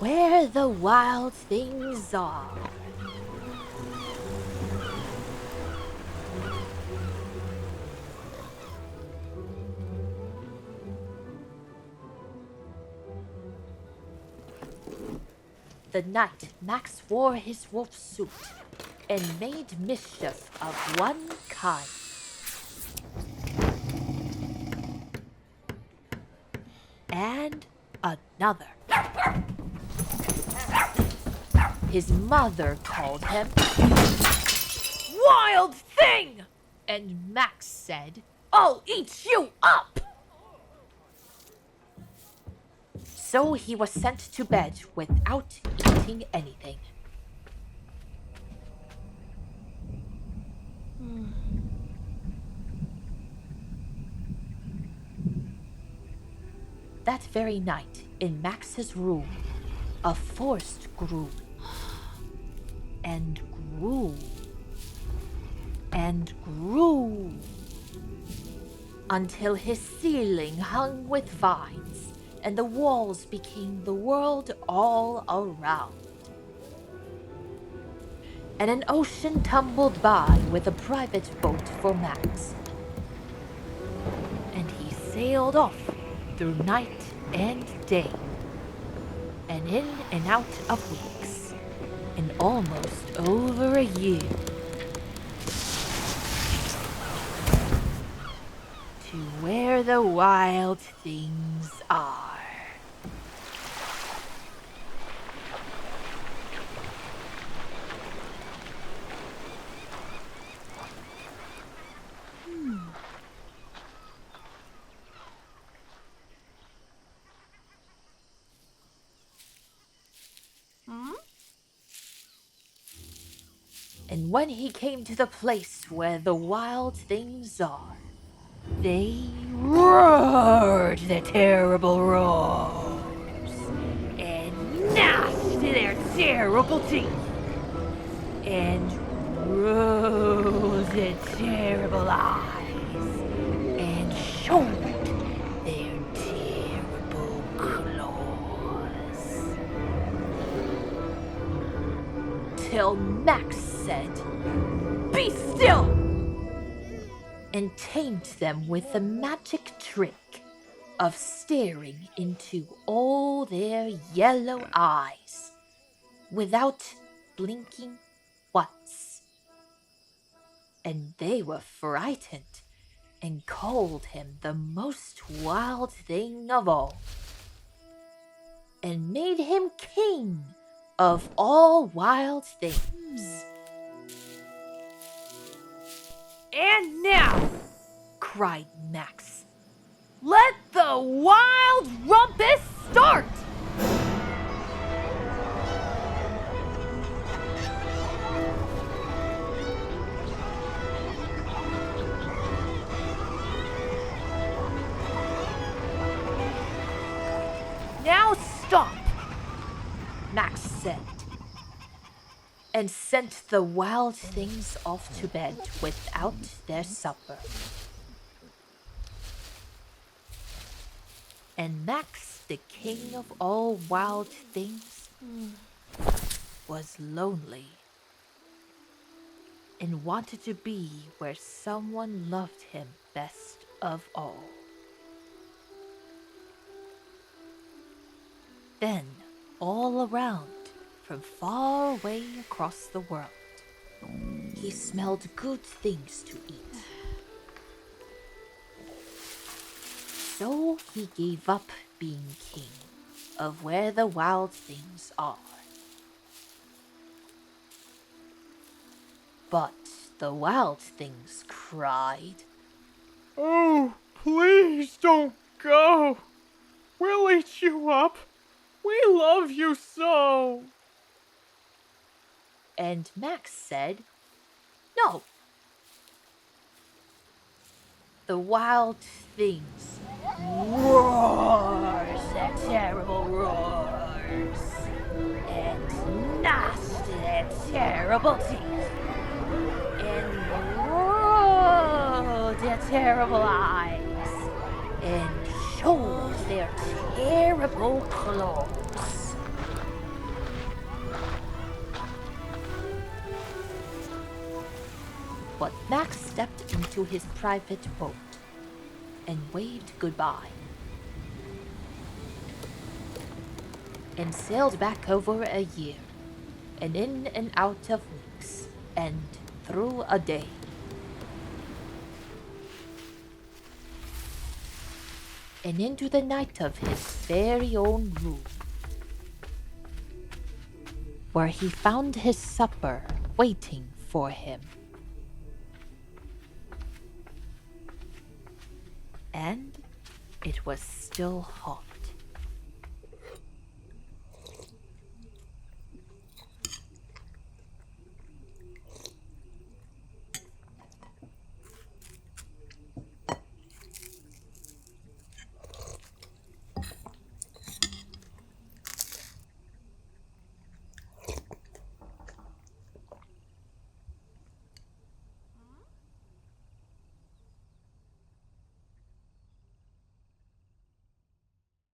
where the wild things are. The night Max wore his wolf suit and made mischief of one kind. And another. His mother called him Wild Thing! And Max said, "I'll eat you up!" So he was sent to bed without eating anything. That very night, in Max's room, a forest grew and grew and grew until his ceiling hung with vines and the walls became the world all around. And an ocean tumbled by with a private boat for Max. And he sailed off through night and day, and in and out of weeks, and almost over a year, to where the wild things are. And when he came to the place where the wild things are, they roared their terrible roars and gnashed their terrible teeth and rolled their terrible eyes and showed their terrible claws. Till Max said, "Be still!" and tamed them with the magic trick of staring into all their yellow eyes without blinking once. And they were frightened and called him the most wild thing of all, and made him king of all wild things. "And now," cried Max, "let the wild rumpus start!" "Now stop," Max said, and sent the wild things off to bed without their supper. And Max, the king of all wild things, was lonely and wanted to be where someone loved him best of all. Then, all around, from far away across the world, he smelled good things to eat. So he gave up being king of where the wild things are. But the wild things cried, "Oh, please don't go. We'll eat you up. We love you so." and Max said, "No." The wild things roars their terrible roars and gnashed their terrible teeth and rolled their terrible eyes and showed their terrible claws. But Max stepped into his private boat and waved goodbye and sailed back over a year and in and out of weeks and through a day. And into the night of his very own room, where he found his supper waiting for him. And it was still hot.